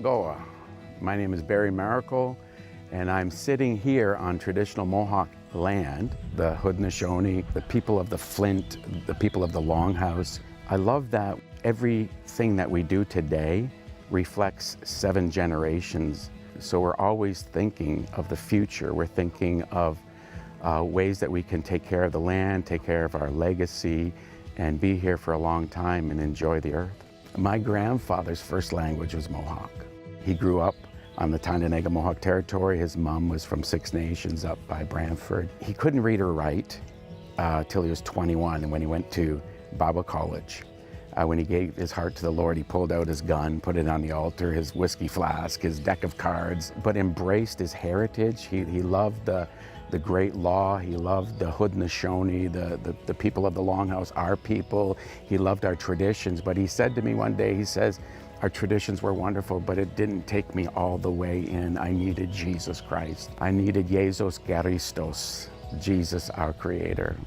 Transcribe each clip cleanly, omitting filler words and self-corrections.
Goa. My name is Barry Maracle, and I'm sitting here on traditional Mohawk land, the Haudenosaunee, the people of the Flint, the people of the Longhouse. I love that everything that we do today reflects 7 generations. So we're always thinking of the future. We're thinking of ways that we can take care of the land, take care of our legacy, and be here for a long time and enjoy the earth. My grandfather's first language was Mohawk. He grew up on the Tyendinaga Mohawk territory. His mom was from Six Nations up by Brantford. He couldn't read or write till he was 21, and when he went to Bible college. When he gave his heart to the Lord, he pulled out his gun, put it on the altar, his whiskey flask, his deck of cards, but embraced his heritage. He loved the great law. He loved the Haudenosaunee, the people of the Longhouse, our people. He loved our traditions. But he said to me one day, he says, our traditions were wonderful, but it didn't take me all the way in. I needed Jesus Christ. I needed Jesus Christos, Jesus, our Creator.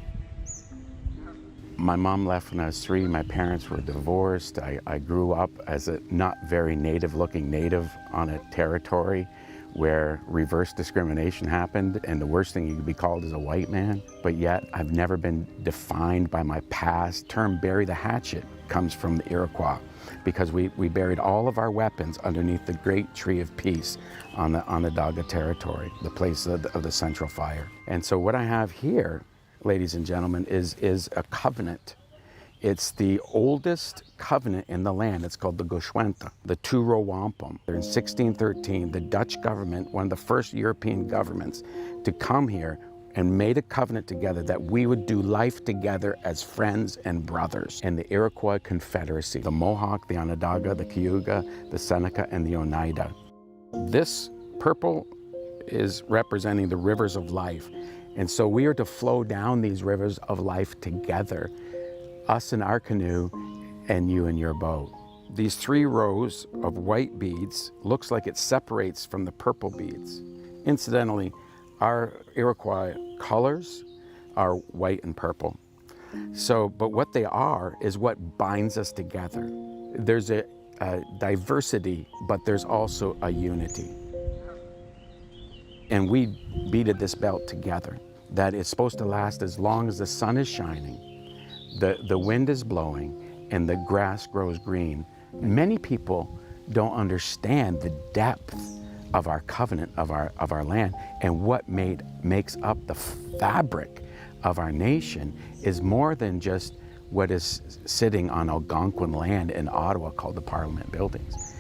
My mom left when I was 3. My parents were divorced. I grew up as a not very native-looking native on a territory where reverse discrimination happened, and the worst thing you could be called is a white man. But yet, I've never been defined by my past. The term bury the hatchet comes from the Iroquois, because we buried all of our weapons underneath the great tree of peace on the Onondaga territory, the place of the central fire. And so what I have here, ladies and gentlemen, is a covenant. It's the oldest covenant in the land. It's called the sweñta, the Two Row Wampum. In 1613, the Dutch government, one of the first European governments to come here, and made a covenant together that we would do life together as friends and brothers. And the Iroquois Confederacy, the Mohawk, the Onondaga, the Cayuga, the Seneca, and the Oneida. This purple is representing the rivers of life. And so we are to flow down these rivers of life together, us in our canoe and you in your boat. These 3 rows of white beads looks like it separates from the purple beads. Incidentally, our Iroquois colors are white and purple. So, but what they are is what binds us together. There's a diversity, but there's also a unity. And we beaded this belt together, that it's supposed to last as long as the sun is shining, the wind is blowing, and the grass grows green. Many people don't understand the depth of our covenant, of our land, and what makes up the fabric of our nation is more than just what is sitting on Algonquin land in Ottawa called the Parliament Buildings.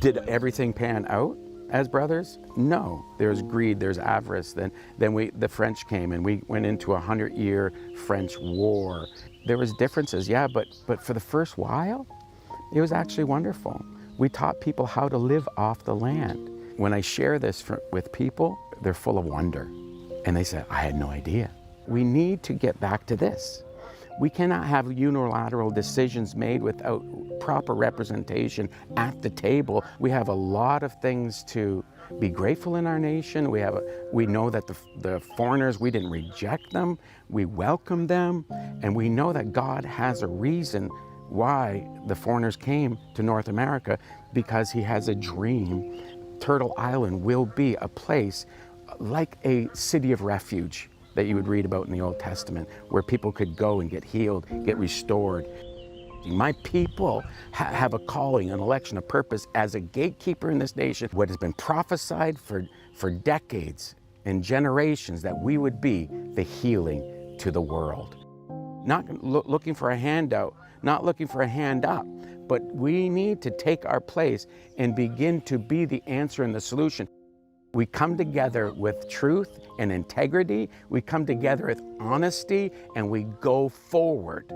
Did everything pan out as brothers? No. There's greed, there's avarice. Then the French came and we went into a 100-year French war. There was differences, yeah, but for the first while, it was actually wonderful. We taught people how to live off the land. When I share this with people, they're full of wonder. And they say, I had no idea. We need to get back to this. We cannot have unilateral decisions made without proper representation at the table. We have a lot of things to be grateful in our nation. We know that the foreigners, we didn't reject them, we welcome them, and we know that God has a reason why the foreigners came to North America, because he has a dream. Turtle Island will be a place like a city of refuge that you would read about in the Old Testament, where people could go and get healed, get restored. My people have a calling, an election, a purpose as a gatekeeper in this nation. What has been prophesied for decades and generations, that we would be the healing to the world. Not looking for a handout, not looking for a hand up, but we need to take our place and begin to be the answer and the solution. We come together with truth and integrity. We come together with honesty, and we go forward.